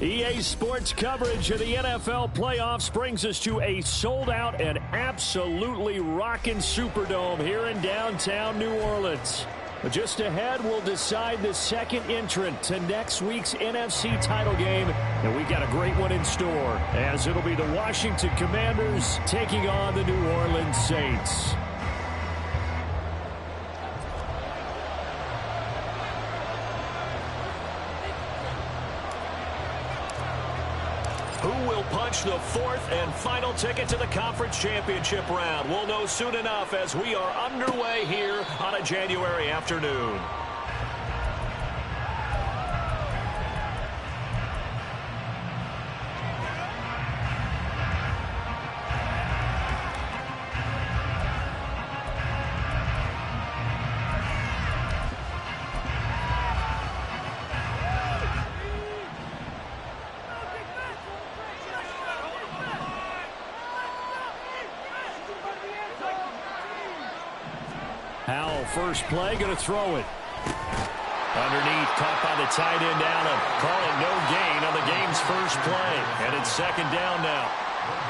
EA Sports coverage of the NFL playoffs brings us to a sold-out and absolutely rocking Superdome here in downtown New Orleans. But just ahead, we'll decide the second entrant to next week's NFC title game, and we've got a great one in store, as it'll be the Washington Commanders taking on the New Orleans Saints. Who will punch the fourth and final ticket to the conference championship round? We'll know soon enough as we are underway here on a January afternoon. First play, going to throw it. Underneath, caught by the tight end, Allen. Call it no gain on the game's first play. And it's second down now.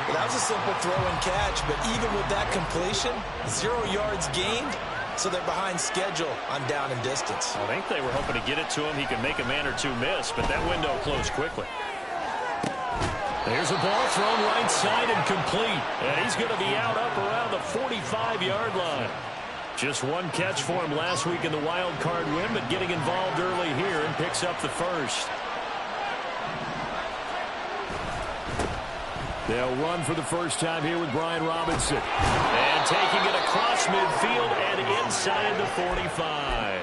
Well, that was a simple throw and catch, but even with that completion, 0 yards gained, so they're behind schedule on down and distance. I think they were hoping to get it to him. He could make a man or two miss, but that window closed quickly. There's a ball thrown right side and complete. And he's going to be out up around the 45-yard line. Just one catch for him last week in the wild card win, but getting involved early here and picks up the first. They'll run for the first time here with Brian Robinson. And taking it across midfield and inside the 45.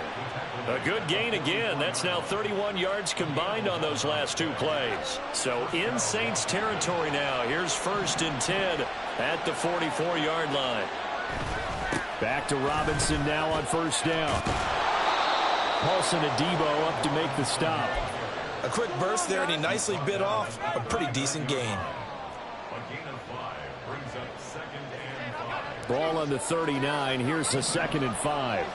A good gain again. That's now 31 yards combined on those last two plays. So in Saints territory now. Here's 1st and 10 at the 44-yard line. Back to Robinson now on first down. Paulson Adebo up to make the stop. A quick burst there, and he nicely bit off a pretty decent gain. Ball on the 39. Here's the 2nd and 5.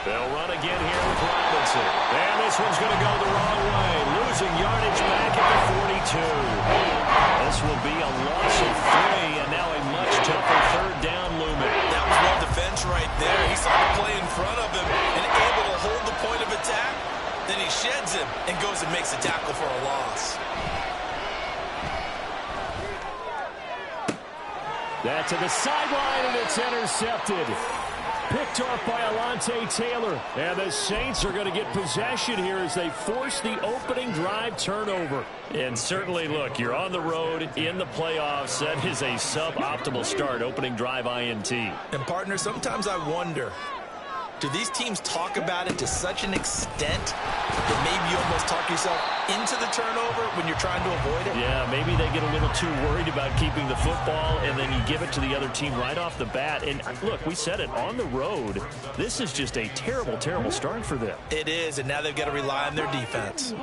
They'll run again here with Robinson. And this one's going to go the wrong way. Losing yardage back at the 42. This will be a loss of 3, and now a much tougher third down looming. That was well defense right there. He saw the play in front of him and able to hold the point of attack. Then he sheds him and goes and makes a tackle for a loss. That's to the sideline, and it's intercepted. Picked off by Alontae Taylor. And the Saints are going to get possession here as they force the opening drive turnover. And certainly, look, you're on the road in the playoffs. That is a suboptimal start, opening drive INT. And, partner, sometimes I wonder, do these teams talk about it to such an extent that maybe you almost talk yourself into the turnover when you're trying to avoid it? Yeah, maybe they get a little too worried about keeping the football, and then you give it to the other team right off the bat. And look, we said it, on the road, this is just a terrible, terrible start for them. It is, and now they've got to rely on their defense.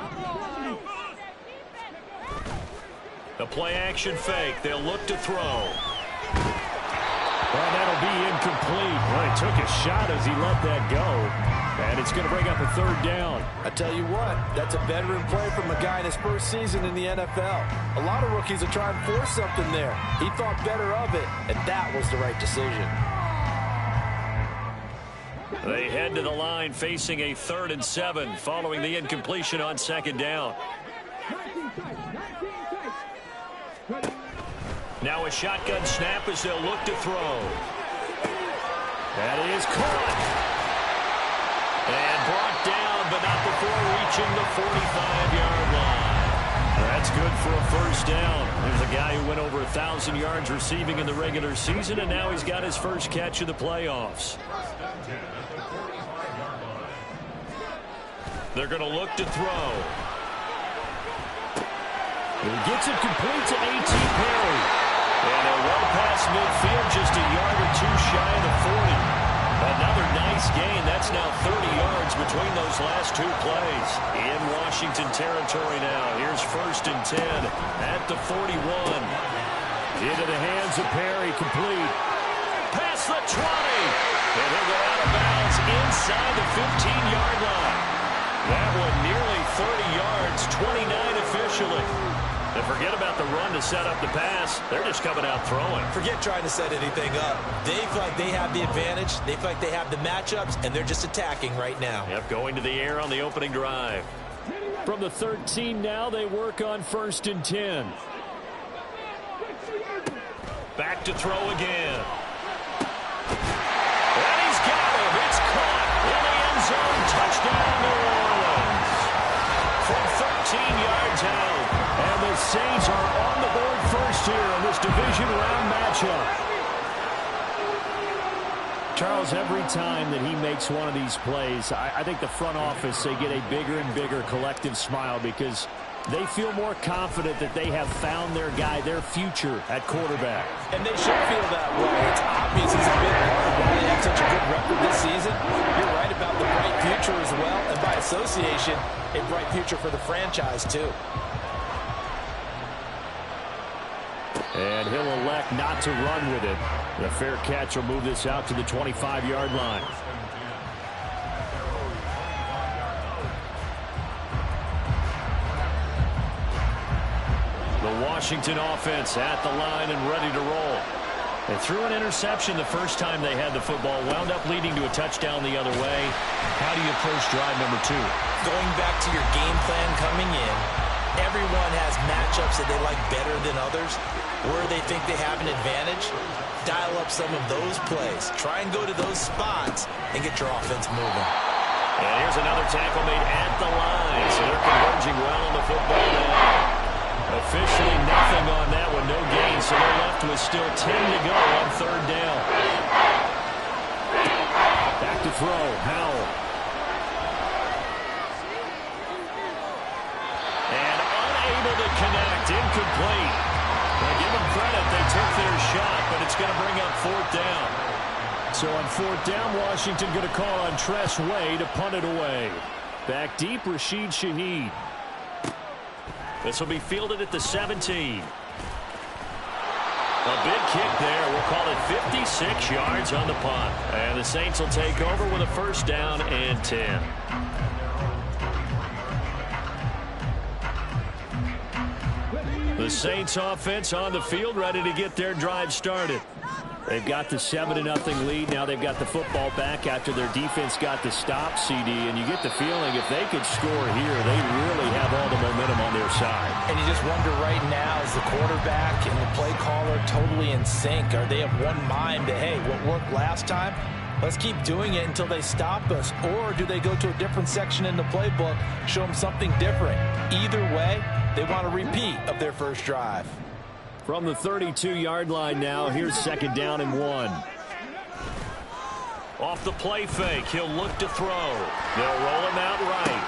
The play-action fake. They'll look to throw. Well, that'll be incomplete. Well, he took a shot as he let that go. And it's going to bring up a third down. I tell you what, that's a veteran play from a guy in his first season in the NFL. A lot of rookies are trying to force something there. He thought better of it, and that was the right decision. They head to the line facing a 3rd and 7 following the incompletion on 2nd down. Now a shotgun snap as they'll look to throw. That is caught. And brought down, but not before reaching the 45-yard line. That's good for a first down. There's a guy who went over 1,000 yards receiving in the regular season, and now he's got his first catch of the playoffs. They're going to look to throw. He gets it complete to A.T. Perry. And a well past midfield, just a yard or two shy of the 40. Another nice gain. That's now 30 yards between those last two plays. In Washington territory now. Here's 1st and 10 at the 41. Into the hands of Perry, complete. Past the 20. And he'll go out of bounds inside the 15-yard line. That one nearly 30 yards, 29 officially. And forget about the run to set up the pass. They're just coming out throwing. Forget trying to set anything up. They feel like they have the advantage. They feel like they have the matchups, and they're just attacking right now. Yep, going to the air on the opening drive. From the 13 now, they work on 1st and 10. Back to throw again. And he's got him. It's caught in the end zone. Touchdown, New Orleans. From 13 yards out. And the Saints are on the board first here in this division round matchup. Charles, every time that he makes one of these plays, I think the front office, they get a bigger and bigger collective smile because they feel more confident that they have found their guy, their future at quarterback. And they should feel that way. It's obvious he's a big part of why they have such a good record this season. You're right about the bright future as well, and by association, a bright future for the franchise too. And he'll elect not to run with it. The fair catch will move this out to the 25-yard line. The Washington offense at the line and ready to roll. They threw an interception the first time they had the football, wound up leading to a touchdown the other way. How do you approach drive number 2? Going back to your game plan coming in, everyone has matchups that they like better than others. Where they think they have an advantage, dial up some of those plays. Try and go to those spots and get your offense moving. And here's another tackle made at the line. So they're converging well on the football now. Officially nothing on that one, no gain. So they're left with still 10 to go on 3rd down. Back to throw, Howell. And unable to connect, incomplete. Well, give them credit, they took their shot, but it's going to bring up 4th down. So on 4th down, Washington going to call on Tress Way to punt it away. Back deep, Rashid Shaheed. This will be fielded at the 17. A big kick there. We'll call it 56 yards on the punt. And the Saints will take over with a 1st down and 10. The Saints offense on the field, ready to get their drive started. They've got the 7-0 lead. Now they've got the football back after their defense got the stop, CD. And you get the feeling if they could score here, they really have all the momentum on their side. And you just wonder right now, is the quarterback and the play caller totally in sync? Are they of one mind that, hey, what worked last time, let's keep doing it until they stop us? Or do they go to a different section in the playbook, show them something different? Either way, they want a repeat of their first drive. From the 32-yard line now, here's 2nd down and 1. Off the play fake, he'll look to throw. They'll roll him out right.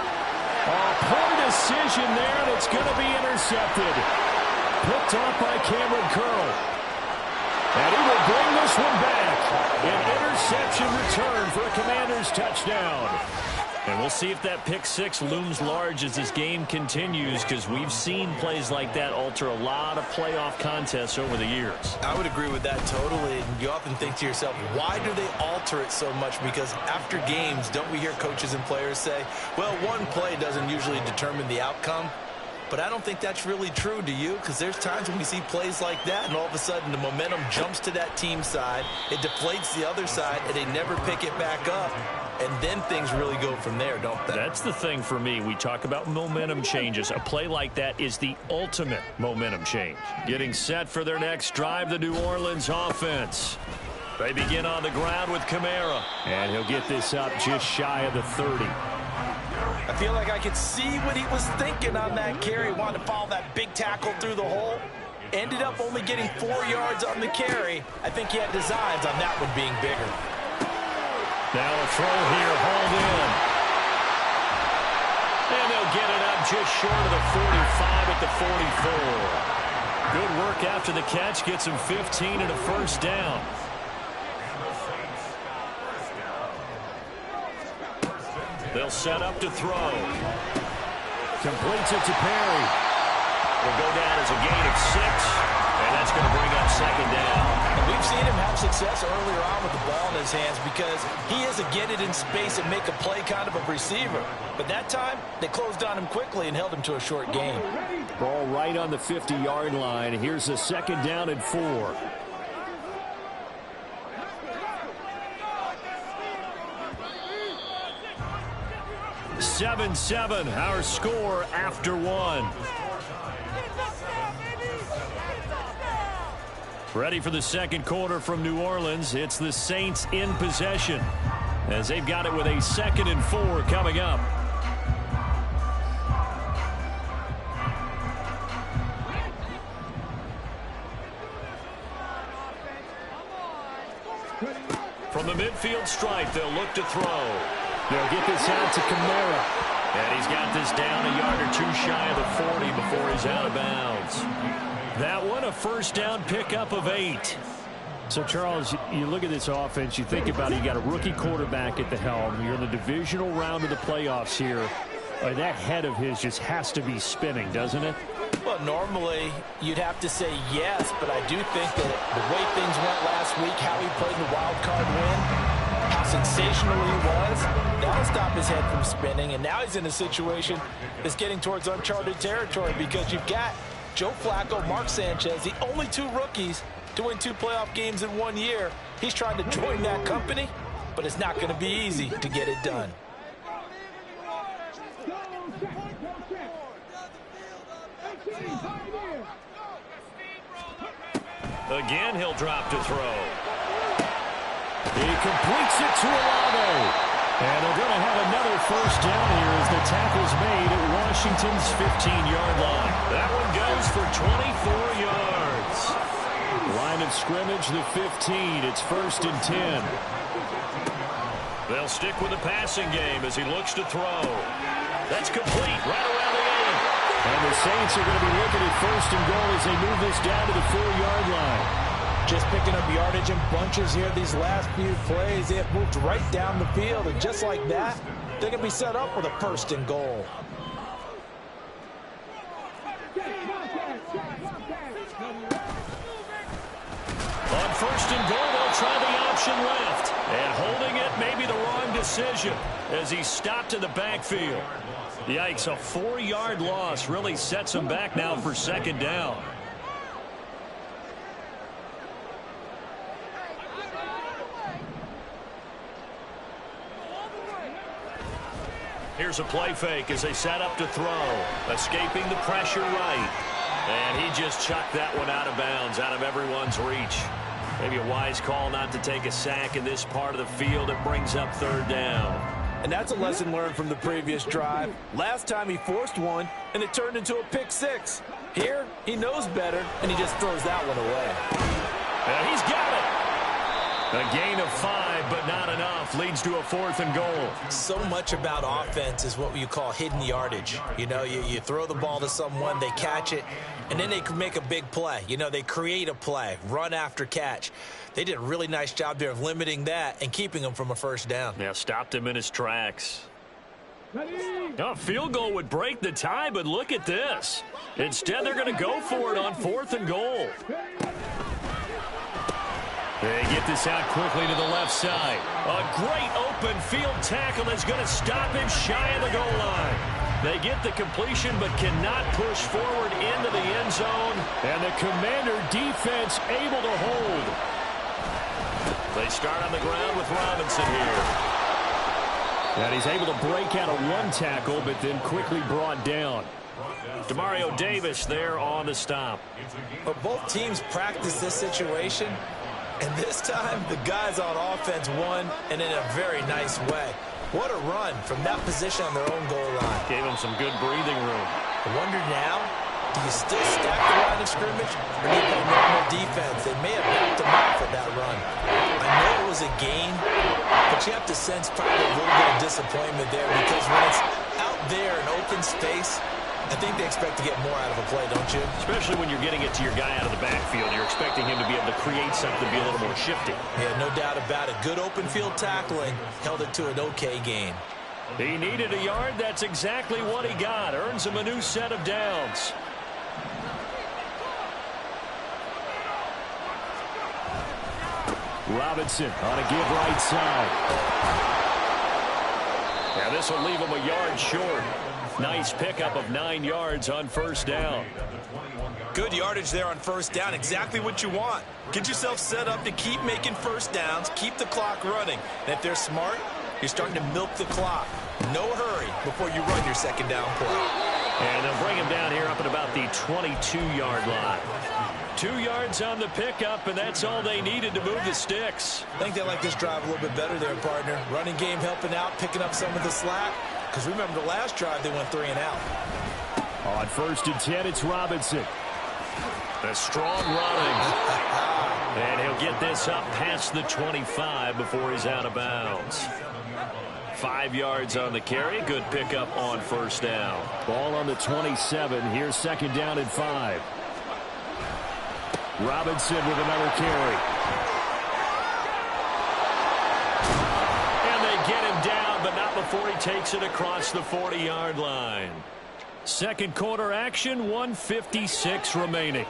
Oh, poor decision there, and it's going to be intercepted. Picked off by Cameron Curl. And he will bring this one back. An interception return for a Commanders touchdown. And we'll see if that pick 6 looms large as this game continues, because we've seen plays like that alter a lot of playoff contests over the years. I would agree with that totally. You often think to yourself, why do they alter it so much? Because after games, don't we hear coaches and players say, well, one play doesn't usually determine the outcome? But I don't think that's really true, do you? Because there's times when we see plays like that, and all of a sudden the momentum jumps to that team side, it deflates the other side, and they never pick it back up. And then things really go from there, don't they? That's the thing for me. We talk about momentum changes. A play like that is the ultimate momentum change. Getting set for their next drive, the New Orleans offense. They begin on the ground with Kamara. And he'll get this up just shy of the 30. I feel like I could see what he was thinking on that carry. Wanted to follow that big tackle through the hole. Ended up only getting 4 yards on the carry. I think he had designs on that one being bigger. Now a throw here, hauled in. And they'll get it up just short of the 45 at the 44. Good work after the catch. Gets him 15 and a 1st down. They'll set up to throw. Completes it to Perry. Will go down as a gain of 6. And that's going to bring up 2nd down. A We've seen him have success earlier on with the ball in his hands because he is a get it in space and make a play kind of a receiver. But that time, they closed on him quickly and held him to a short gain. Ball right on the 50-yard line. Here's a 2nd down and 4. Seven, our score after 1. Ready for the second quarter from New Orleans. It's the Saints in possession as they've got it with a 2nd and 4 coming up. From the midfield stripe, they'll look to throw. They'll get this out to Kamara. And he's got this down a yard or 2 shy of the 40 before he's out of bounds. That one, a 1st down pickup of 8. So, Charles, you look at this offense, you think about it, you got a rookie quarterback at the helm. You're in the divisional round of the playoffs here. That head of his just has to be spinning, doesn't it? Well, normally you'd have to say yes, but I do think that the way things went last week, how he played in the wild card win, how sensational he was, that'll stop his head from spinning. And now he's in a situation that's getting towards uncharted territory because you've got Joe Flacco, Mark Sanchez, the only 2 rookies to win 2 playoff games in 1 year. He's trying to join that company, but it's not going to be easy to get it done. Again, he'll drop to throw. He completes it to Olave. And they're going to have another 1st down here as the tackle's made at Washington's 15-yard line. That one goes for 24 yards. Line of scrimmage, the 15. It's 1st and 10. They'll stick with the passing game as he looks to throw. That's complete right around the 8. And the Saints are going to be looking at 1st and goal as they move this down to the 4-yard line. Just picking up yardage in bunches here these last few plays. They have moved right down the field, and just like that, they're going to be set up with a 1st and goal. On 1st and goal, they'll try the option left. And holding it may be the wrong decision as he's stopped in the backfield. Yikes, a 4-yard loss really sets him back now for 2nd down. Here's a play fake as they set up to throw. Escaping the pressure right. And he just chucked that one out of bounds, out of everyone's reach. Maybe a wise call not to take a sack in this part of the field. It brings up 3rd down. And that's a lesson learned from the previous drive. Last time he forced one, and it turned into a pick 6. Here, he knows better, and he just throws that one away. And he's got it. A gain of 5, but not enough. Leads to a 4th and goal. So much about offense is what you call hidden yardage. You know, you throw the ball to someone, they catch it, and then they can make a big play. You know, they create a play, run after catch. They did a really nice job there of limiting that and keeping him from a 1st down. Yeah, stopped him in his tracks. A field goal would break the tie, but look at this. Instead, they're going to go for it on 4th and goal. They get this out quickly to the left side. A great open field tackle that's going to stop him shy of the goal line. They get the completion but cannot push forward into the end zone. And the Commander defense able to hold. They start on the ground with Robinson here. And he's able to break out of 1 tackle but then quickly brought down. Demario Davis there on the stop. But both teams practice this situation. And this time, the guys on offense won, and in a very nice way. What a run from that position on their own goal line. Gave them some good breathing room. I wonder now, do you still stack the line of scrimmage, or do you play normal defense? They may have knocked them off with that run. I know it was a gain, but you have to sense probably a little bit of disappointment there because when it's out there in open space, I think they expect to get more out of a play, don't you? Especially when you're getting it to your guy out of the backfield. You're expecting him to be able to create something, be a little more shifty. Yeah, no doubt about it. Good open field tackling. Held it to an okay gain. He needed a yard. That's exactly what he got. Earns him a new set of downs. Robinson on a give right side. And this will leave him a yard short. Nice pickup of 9 yards on first down. Good yardage there on first down. Exactly what you want. Get yourself set up to keep making first downs, keep the clock running. And if they're smart, you're starting to milk the clock. No hurry before you run your second down play. And they'll bring him down here up at about the 22-yard line. 2 yards on the pickup, and that's all they needed to move the sticks. I think they like this drive a little bit better there, partner. Running game helping out, picking up some of the slack. Because remember the last drive, they went 3 and out. On 1st and 10, it's Robinson. The strong running. And he'll get this up past the 25 before he's out of bounds. 5 yards on the carry. Good pickup on first down. Ball on the 27. Here's 2nd down and 5. Robinson with another carry. And they get him down, but not before he takes it across the 40-yard line. Second quarter action, 1:56 remaining.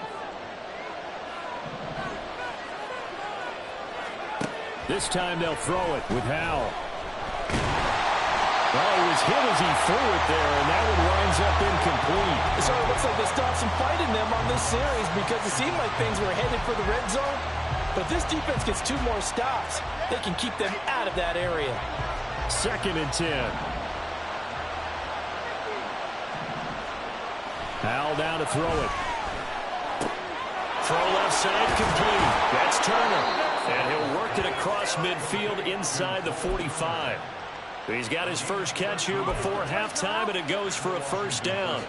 This time they'll throw it with Howell. Oh, he was hit as he threw it there, and that one winds up incomplete. It sort of looks like they stopped some fight in them on this series because it seemed like things were headed for the red zone. But this defense gets 2 more stops. They can keep them out of that area. 2nd and 10. Howell down to throw it. Throw left side complete. That's Turner. And he'll work it across midfield inside the 45. He's got his first catch here before halftime, and it goes for a first down.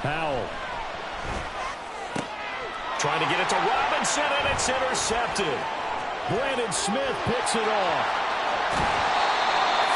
Howell. Trying to get it to Robinson, and it's intercepted. Brandon Smith picks it off.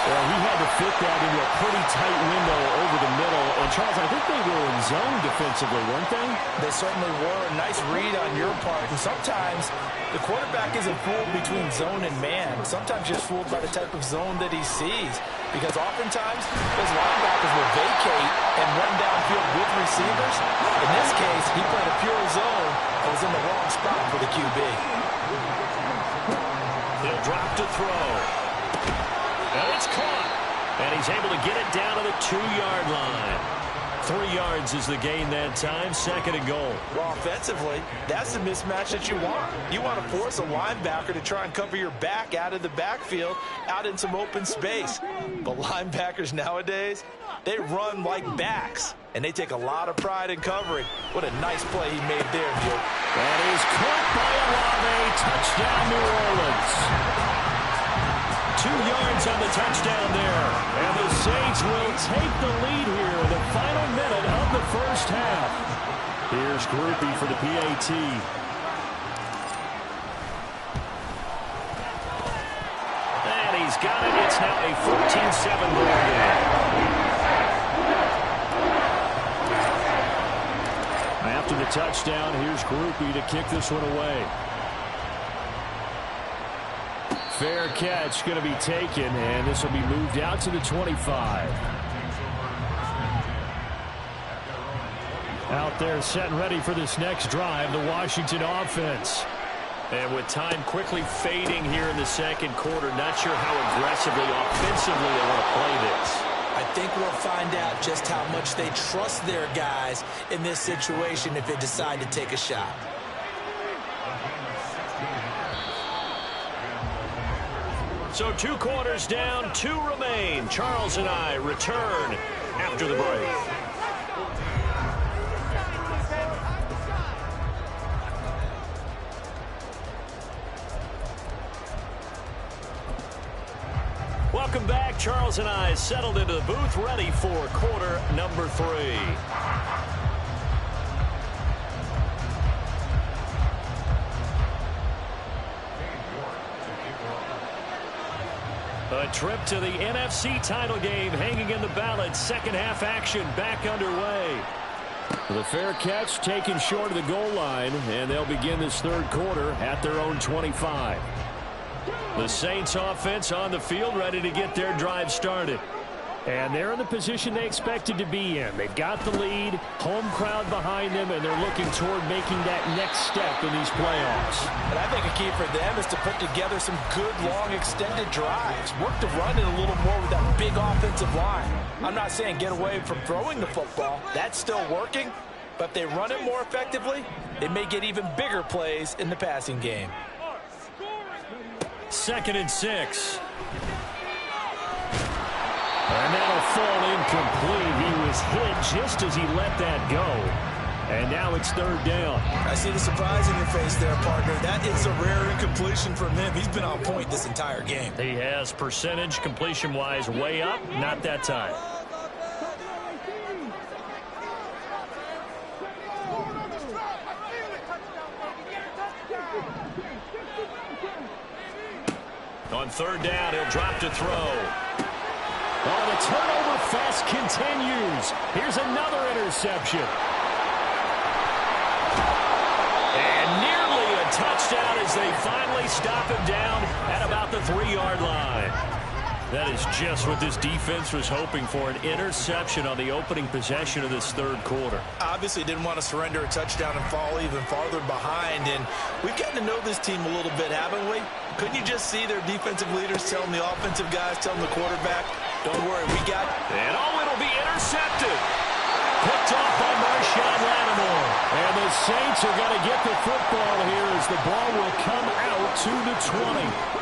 Well, he had to fit that into a pretty tight window over the middle. And, Charles, I think they were in zone defensively, weren't they? They certainly were. A nice read on your part. And sometimes the quarterback isn't fooled between zone and man. Sometimes just fooled by the type of zone that he sees. Because oftentimes, those linebackers will vacate and run downfield with receivers. In this case, he played a pure zone and was in the wrong spot for the QB. He'll drop to throw. And it's caught. And he's able to get it down to the 2-yard line. 3 yards is the gain that time. 2nd and goal. Well, offensively, that's the mismatch that you want. You want to force a linebacker to try and cover your back out of the backfield, out in some open space. But linebackers nowadays, they run like backs, and they take a lot of pride in covering. What a nice play he made there, Joe. That is caught by Olave. Touchdown, New Orleans. 2 yards on the touchdown there. And the Saints will take the lead here in the final minute of the first half. Here's Groupie for the PAT. And he's got it. It's now a 14-7 ball game. After the touchdown, here's Groupie to kick this one away. Fair catch going to be taken, and this will be moved out to the 25. Out there set and ready for this next drive, the Washington offense. And with time quickly fading here in the second quarter, not sure how aggressively, offensively they want to play this. I think we'll find out just how much they trust their guys in this situation if they decide to take a shot. So 2 quarters down, 2 remain. Charles and I return after the break. Welcome back. Charles and I settled into the booth, ready for quarter number 3. A trip to the NFC title game hanging in the balance. Second half action back underway. The fair catch taken short of the goal line, and they'll begin this third quarter at their own 25. The Saints offense on the field ready to get their drive started. And they're in the position they expected to be in. They've got the lead, home crowd behind them, and they're looking toward making that next step in these playoffs. And I think a key for them is to put together some good, long, extended drives. Work to run it a little more with that big offensive line. I'm not saying get away from throwing the football. That's still working. But if they run it more effectively, they may get even bigger plays in the passing game. 2nd and 6. And that'll fall incomplete. He was hit just as he let that go. And now it's 3rd down. I see the surprise in your face there, partner. That is a rare incompletion from him. He's been on point this entire game. He has percentage completion-wise way up. Not that time. On 3rd down, he'll drop to throw. Oh, the turnover fest continues. Here's another interception. And nearly a touchdown as they finally stop him down at about the 3-yard line. That is just what this defense was hoping for, an interception on the opening possession of this 3rd quarter. Obviously didn't want to surrender a touchdown and fall even farther behind. And we've gotten to know this team a little bit, haven't we? Couldn't you just see their defensive leaders telling the offensive guys, telling the quarterback, don't worry, we got... And it'll be intercepted. Picked off by Marshawn Lattimore. And the Saints are going to get the football here as the ball will come out to the 20.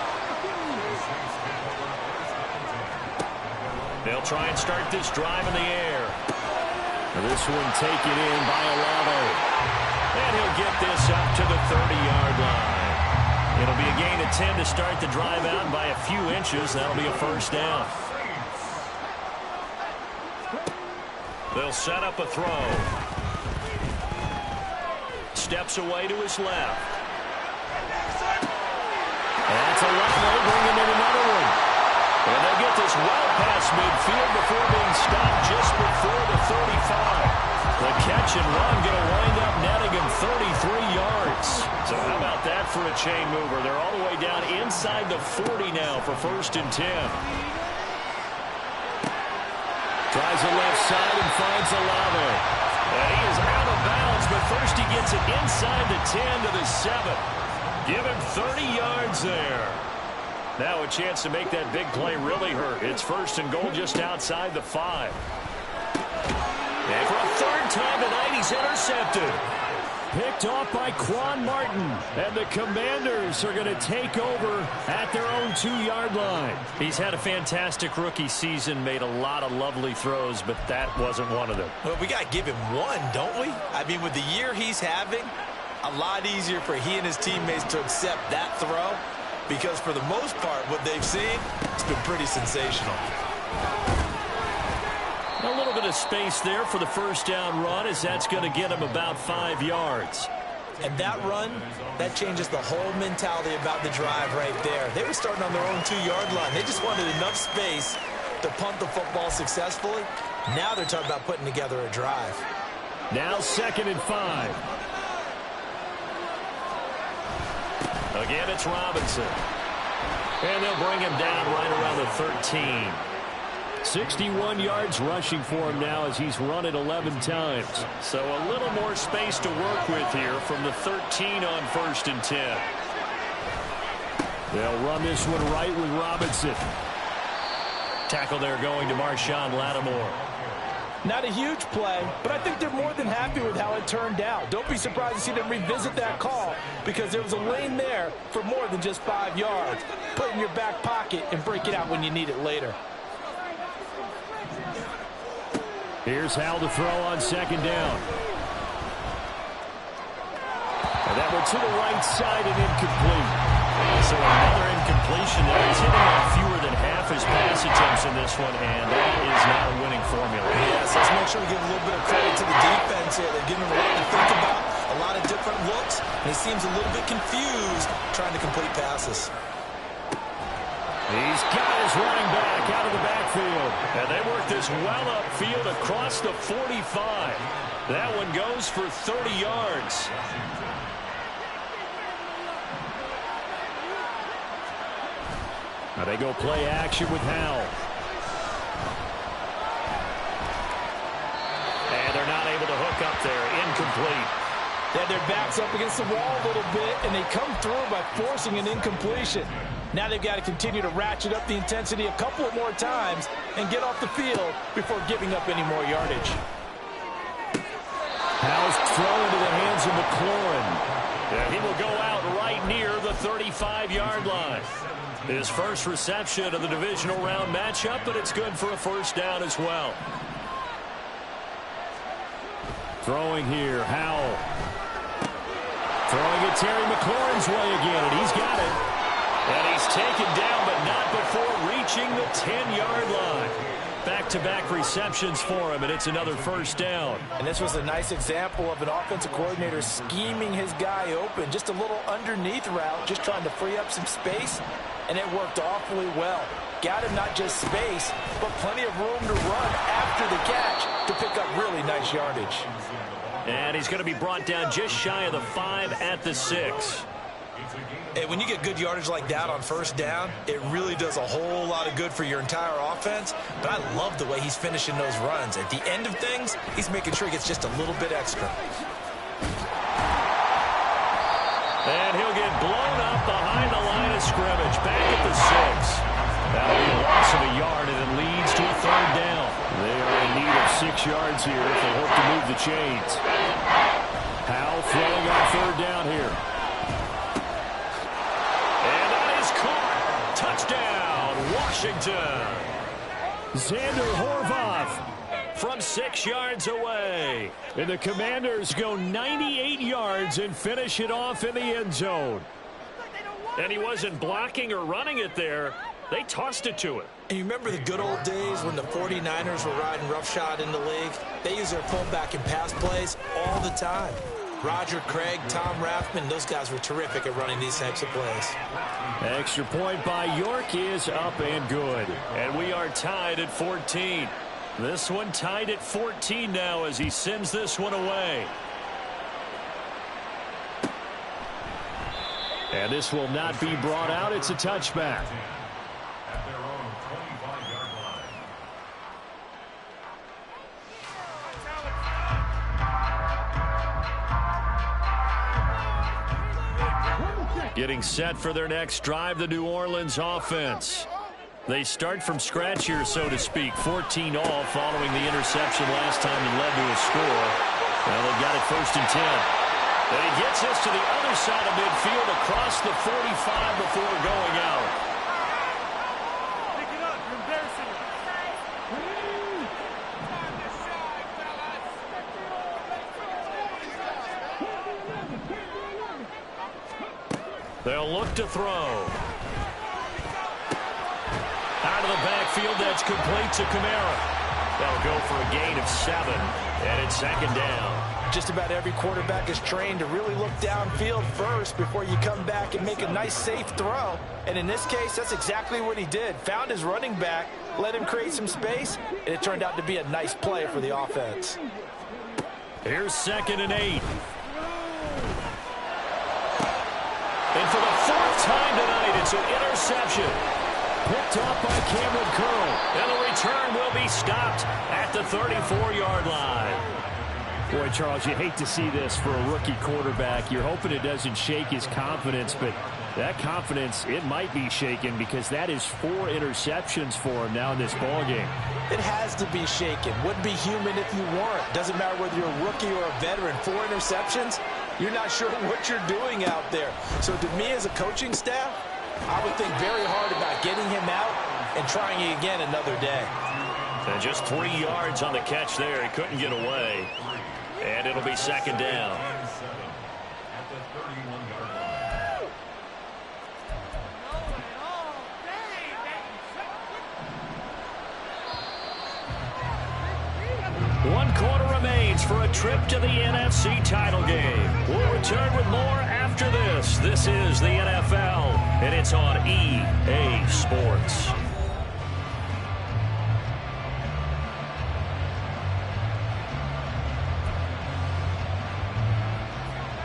They'll try and start this drive in the air. This one taken in by Olave. And he'll get this up to the 30-yard line. It'll be a gain of 10 to start the drive out, and by a few inches, that'll be a 1st down. They'll set up a throw. Steps away to his left. That's Olave bringing in another one. And they'll get this well past midfield before being stopped just before the 35. The catch and run going to wind up netting him 33 yards. So how about that for a chain mover? They're all the way down inside the 40 now for 1st and 10. Tries the left side and finds Olave. And he is out of bounds, but first he gets it inside the 10 to the 7. Give him 30 yards there. Now a chance to make that big play really hurt. It's 1st and goal just outside the 5. And for a 3rd time tonight, he's intercepted. Picked off by Quan Martin. And the Commanders are going to take over at their own 2-yard line. He's had a fantastic rookie season, made a lot of lovely throws, but that wasn't one of them. Well, we got to give him one, don't we? I mean, with the year he's having, a lot easier for he and his teammates to accept that throw. Because for the most part, what they've seen, it's been pretty sensational. A little bit of space there for the 1st down run, as that's going to get him about 5 yards. And that run, that changes the whole mentality about the drive right there. They were starting on their own 2-yard line. They just wanted enough space to punt the football successfully. Now they're talking about putting together a drive. Now 2nd and 5. Again, it's Robinson. And they'll bring him down right around the 13. 61 yards rushing for him now as he's run it 11 times. So a little more space to work with here from the 13 on 1st and 10. They'll run this one right with Robinson. Tackle there going to Marshawn Lattimore. Not a huge play, but I think they're more than happy with how it turned out. Don't be surprised to see them revisit that call because there was a lane there for more than just 5 yards. Put it in your back pocket and break it out when you need it later. Here's Hal to throw on 2nd down. And that one to the right side and incomplete. So another incompletion there. He's hitting on fewer than half his pass attempts in this one, and that is not a winning formula. Yes, let's make sure we give a little bit of credit to the defense here. They're giving him a lot to think about, a lot of different looks, and he seems a little bit confused trying to complete passes. He's got his running back out of the backfield. And they work this well upfield across the 45. That one goes for 30 yards. Now they go play action with Hal. back up there, incomplete. They had their backs up against the wall a little bit, and they come through by forcing an incompletion. Now they've got to continue to ratchet up the intensity a couple of more times and get off the field before giving up any more yardage. How's thrown into the hands of McLaurin. And he will go out right near the 35-yard line. His first reception of the divisional round matchup, but it's good for a first down as well. Throwing here, Howell. Throwing it Terry McLaurin's way again, and he's got it. And he's taken down, but not before reaching the 10-yard line. Back-to-back receptions for him, and it's another first down. And this was a nice example of an offensive coordinator scheming his guy open. Just a little underneath route, just trying to free up some space, and it worked awfully well. Got him not just space, but plenty of room to run after the catch to pick up really nice yardage. And he's going to be brought down just shy of the 5 at the 6. Hey, when you get good yardage like that on first down, it really does a whole lot of good for your entire offense. But I love the way he's finishing those runs. At the end of things, he's making sure he gets just a little bit extra. And he'll get blown up behind the line of scrimmage. Back at the 6. That'll be a loss of a yard, and it leads to a third down. They are in need of 6 yards here if they hope to move the chains. Howell throwing on third down here. Touchdown, Washington. Xander Horvath from 6 yards away. And the Commanders go 98 yards and finish it off in the end zone. And he wasn't blocking or running it there. They tossed it to him. And you remember the good old days when the 49ers were riding roughshod in the league? They use their fullback in pass plays all the time. Roger Craig, Tom Rathman, those guys were terrific at running these types of plays. Extra point by York is up and good. And we are tied at 14. This one tied at 14 now as he sends this one away. And this will not be brought out. It's a touchback. Getting set for their next drive, the New Orleans offense. They start from scratch here, so to speak. 14 all following the interception last time that led to a score. Well, they've got it 1st and 10. And he gets this to the other side of midfield across the 45 before going out. Pick it up. You're embarrassing him. They'll look to throw. Out of the backfield, that's complete to Kamara. They'll go for a gain of 7, and it's 2nd down. Just about every quarterback is trained to really look downfield first before you come back and make a nice, safe throw. And in this case, that's exactly what he did. Found his running back, let him create some space, and it turned out to be a nice play for the offense. Here's 2nd and 8. And for the 4th time tonight, it's an interception. Picked up by Cameron Curl. And the return will be stopped at the 34-yard line. Boy, Charles, you hate to see this for a rookie quarterback. You're hoping it doesn't shake his confidence, but that confidence, it might be shaken because that is 4 interceptions for him now in this ballgame. It has to be shaken. Wouldn't be human if you weren't. Doesn't matter whether you're a rookie or a veteran. 4 interceptions, you're not sure what you're doing out there. So to me as a coaching staff, I would think very hard about getting him out and trying it again another day. And just 3 yards on the catch there. He couldn't get away. And it'll be 2nd down. One quarter remains for a trip to the NFC title game. We'll return with more after this. This is the NFL, and it's on EA Sports.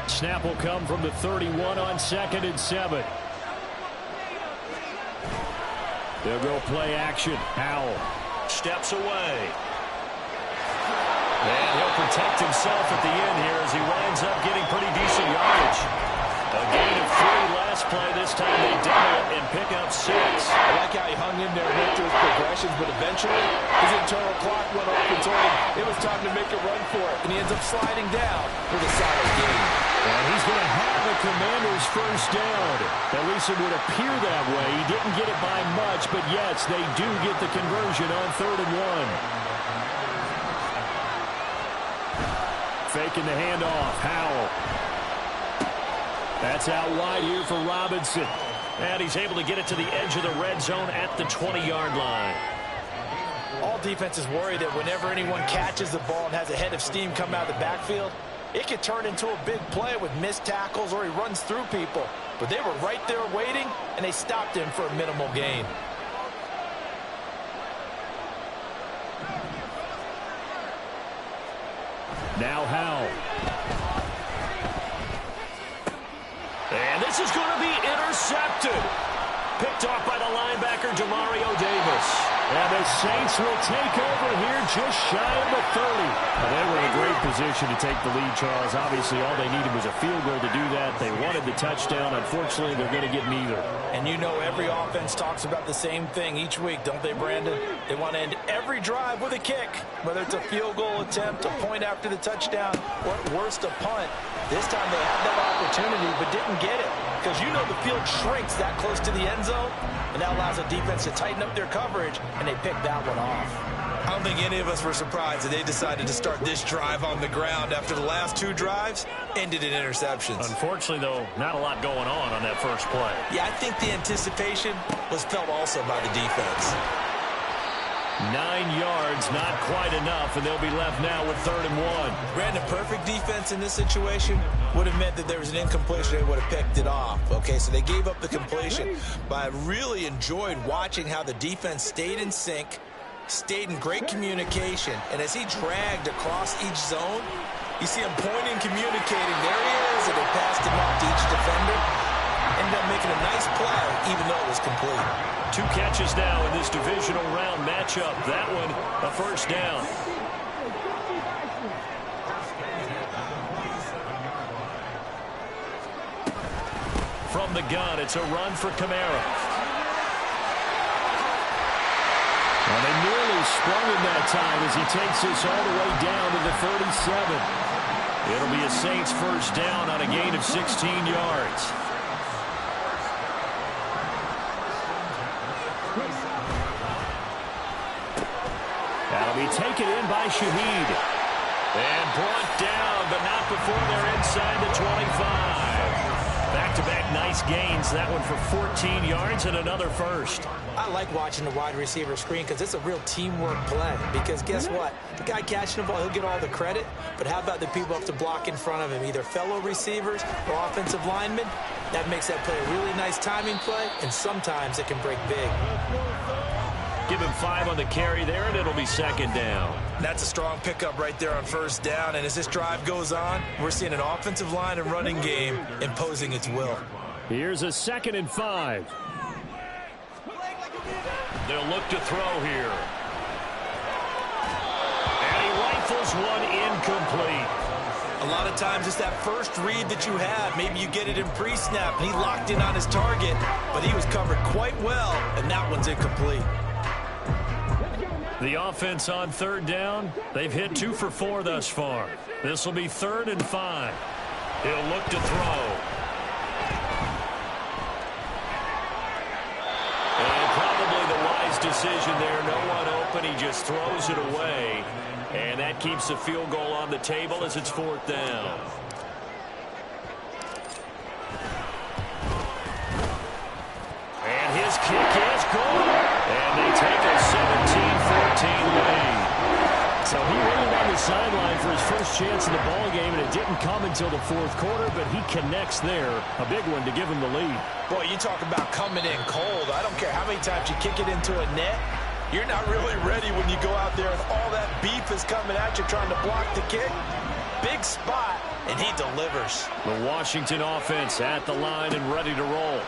Snap will come from the 31 on 2nd and 7. They'll go play action. Howell steps away. And he'll protect himself at the end here as he winds up getting pretty decent yardage. A gain of 3 last play. This time they double it and pick up 6. I like how he hung in there, went through his progressions, but eventually his internal clock went off and told him it was time to make a run for it. And he ends up sliding down for the solid gain. And he's going to have the Commanders' first down. At least it would appear that way. He didn't get it by much, but yes, they do get the conversion on 3rd and 1. Faking the handoff. Howell. That's out wide here for Robinson. And he's able to get it to the edge of the red zone at the 20-yard line. All defenses worry that whenever anyone catches the ball and has a head of steam come out of the backfield, it could turn into a big play with missed tackles or he runs through people. But they were right there waiting, and they stopped him for a minimal gain. Now Howell. And this is going to be intercepted. Picked off by the linebacker, Demario Davis. And the Saints will take over here just shy of the 30. Well, they were in a great position to take the lead, Charles. Obviously, all they needed was a field goal to do that. They wanted the touchdown. Unfortunately, they're going to get neither. And you know every offense talks about the same thing each week, don't they, Brandon? They want to end every drive with a kick, whether it's a field goal attempt, a point after the touchdown, or at worst, a punt. This time they had that opportunity but didn't get it because you know the field shrinks that close to the end zone, and that allows the defense to tighten up their coverage, and they picked that one off. I don't think any of us were surprised that they decided to start this drive on the ground after the last 2 drives ended in interceptions. Unfortunately, though, not a lot going on that first play. Yeah, I think the anticipation was felt also by the defense. 9 yards, not quite enough, and they'll be left now with 3rd and 1. Brandon, perfect defense in this situation would have meant that there was an incompletion. They would have picked it off. Okay, so they gave up the completion. But I really enjoyed watching how the defense stayed in sync, stayed in great communication, and as he dragged across each zone, you see him pointing, communicating. There he is, and they passed him off to each defender. Ended up making a nice play, even though it was complete. 2 catches now in this divisional round matchup. That one, a first down. From the gun, it's a run for Kamara. Well, they nearly sprung him that time as he takes this all the way down to the 37. It'll be a Saints first down on a gain of 16 yards. That'll be taken in by Shaheed. And brought down, but not before they're inside the 25. Back-to-back nice gains. That one for 14 yards and another first. I like watching the wide receiver screen because it's a real teamwork play. Because guess what? The guy catching the ball, he'll get all the credit. But how about the people up to block in front of him, either fellow receivers or offensive linemen? That makes that play a really nice timing play, and sometimes it can break big. Give him 5 on the carry there, and it'll be 2nd down. That's a strong pickup right there on first down. And as this drive goes on, we're seeing an offensive line and running game imposing its will. Here's a 2nd and 5. They'll look to throw here. And he rifles one incomplete. A lot of times it's that first read that you have. Maybe you get it in pre-snap, and he locked in on his target, but he was covered quite well, and that one's incomplete. The offense on 3rd down, they've hit 2 for 4 thus far. This will be 3rd and 5. He'll look to throw. And probably the wise decision there. No one open. He just throws it away. And that keeps the field goal on the table as it's 4th down. And his kick is good. And they take a 17-14 lead. So he waited on the sideline for his first chance in the ballgame, and it didn't come until the 4th quarter, but he connects there. A big one to give him the lead. Boy, you talk about coming in cold. I don't care how many times you kick it into a net. You're not really ready when you go out there and all that beef is coming at you trying to block the kick. Big spot, and he delivers. The Washington offense at the line and ready to roll.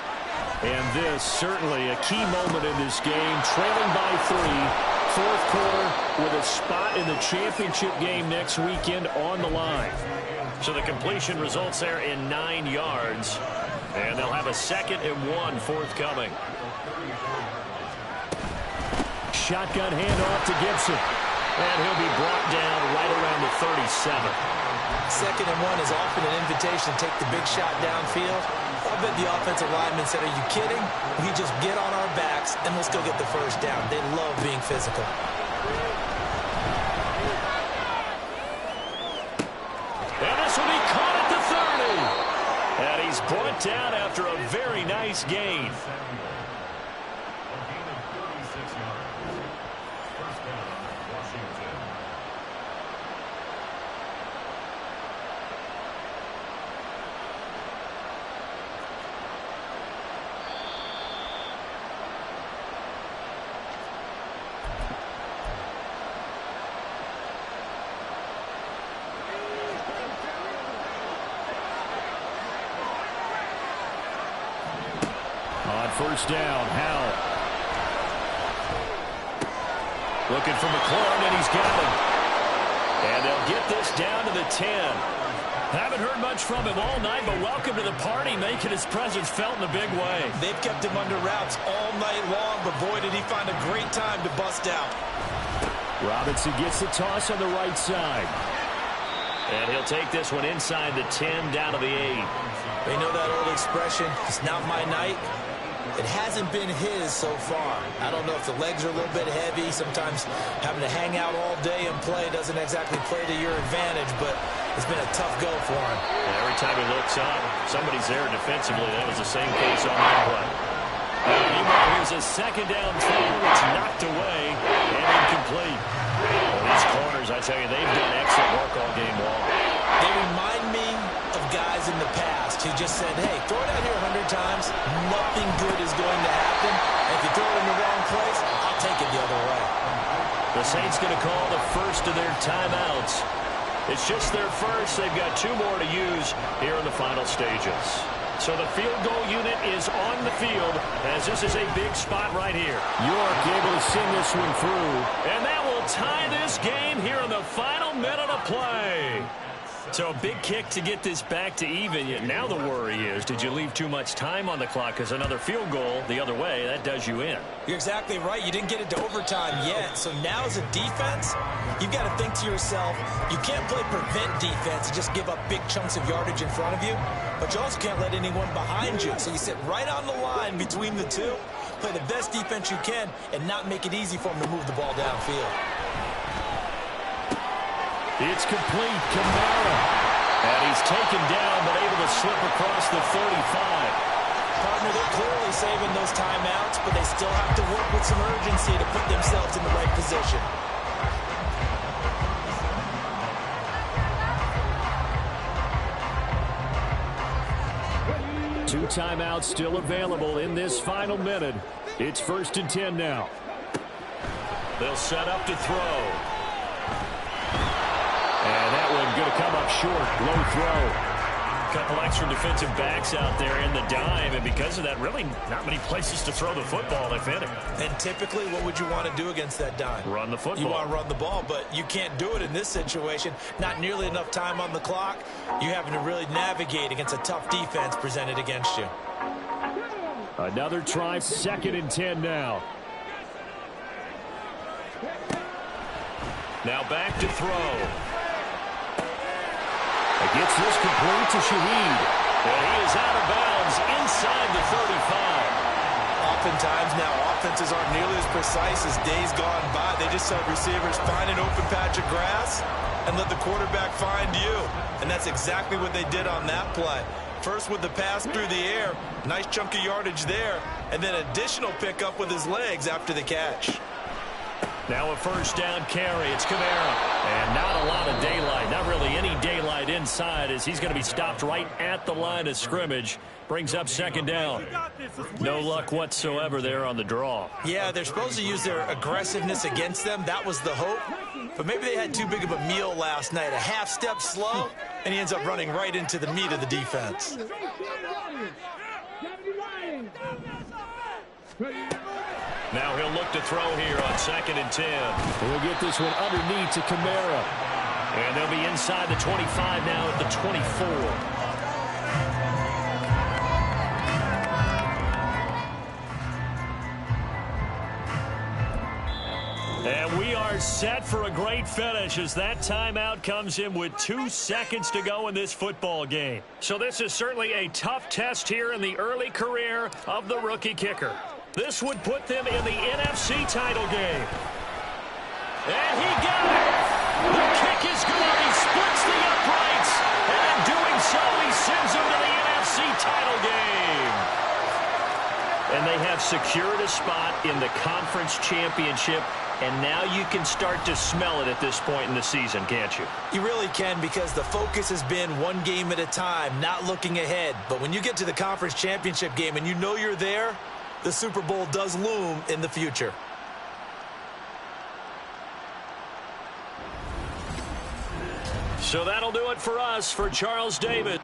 And this certainly a key moment in this game, trailing by 3, fourth quarter with a spot in the championship game next weekend on the line. So the completion results there in 9 yards. And they'll have a 2nd and 1 forthcoming. Shotgun handoff to Gibson. And he'll be brought down right around the 37. 2nd and 1 is often an invitation to take the big shot downfield. I bet the offensive lineman said, are you kidding? We just get on our backs and let's go get the first down. They love being physical. And this will be caught at the 30. And he's brought down after a very nice gain. First down, Howell. Looking for McLaurin, and he's got him. And they'll get this down to the 10. Haven't heard much from him all night, but welcome to the party, making his presence felt in a big way. They've kept him under wraps all night long, but boy, did he find a great time to bust out. Robinson gets the toss on the right side. And he'll take this one inside the 10 down to the 8. They know that old expression, it's not my night. It hasn't been his so far. I don't know if the legs are a little bit heavy. Sometimes having to hang out all day and play doesn't exactly play to your advantage, but it's been a tough go for him. And every time he looks up, somebody's there defensively. That was the same case on that play. Meanwhile, here's a 2nd down throw. It's knocked away and incomplete. Well, these corners, I tell you, they've done excellent work all game long. They remind me of guys in the past who just said, hey, throw it out here 100 times, nothing good is going to happen. And if you throw it in the wrong place, I'll take it the other way. The Saints going to call the first of their timeouts. It's just their first. They've got 2 more to use here in the final stages. So the field goal unit is on the field as this is a big spot right here. York able to send this one through. And that will tie this game here in the final minute of play. So a big kick to get this back to even. Yet now the worry is, did you leave too much time on the clock? Because another field goal the other way, that does you in. You're exactly right. You didn't get it to overtime yet. So now as a defense, you've got to think to yourself, you can't play prevent defense and just give up big chunks of yardage in front of you. But you also can't let anyone behind you. So you sit right on the line between the two, play the best defense you can, and not make it easy for them to move the ball downfield. It's complete. Kamara. And he's taken down, but able to slip across the 35. Partner, they're clearly saving those timeouts, but they still have to work with some urgency to put themselves in the right position. Two timeouts still available in this final minute. It's 1st and 10 now. They'll set up to throw. And that one going to come up short. Low throw. A couple extra defensive backs out there in the dime, and because of that, really not many places to throw the football, if any. And typically, what would you want to do against that dime? Run the football. You want to run the ball, but you can't do it in this situation. Not nearly enough time on the clock. You're having to really navigate against a tough defense presented against you. Another try, 2nd and 10 now. Now back to throw. Gets this complete to Shaheed. And he is out of bounds inside the 35. Oftentimes now offenses aren't nearly as precise as days gone by. They just tell receivers, find an open patch of grass and let the quarterback find you. And that's exactly what they did on that play. First with the pass through the air, nice chunk of yardage there, and then additional pickup with his legs after the catch. Now a first down carry. It's Kamara. And not a lot of daylight. Not really any daylight inside as he's going to be stopped right at the line of scrimmage. Brings up 2nd down. No luck whatsoever there on the draw. Yeah, they're supposed to use their aggressiveness against them. That was the hope. But maybe they had too big of a meal last night. A half step slow, and he ends up running right into the meat of the Now he'll look to throw here on 2nd and 10. We'll get this one underneath to Kamara. And they'll be inside the 25 now at the 24. And we are set for a great finish as that timeout comes in with 2 seconds to go in this football game. So this is certainly a tough test here in the early career of the rookie kicker. This would put them in the NFC title game. And he got it! The kick is good. He splits the uprights. And in doing so, he sends them to the NFC title game. And they have secured a spot in the conference championship. And now you can start to smell it at this point in the season, can't you? You really can, because the focus has been one game at a time, not looking ahead. But when you get to the conference championship game and you know you're there, the Super Bowl does loom in the future. So that'll do it for us. For Charles David.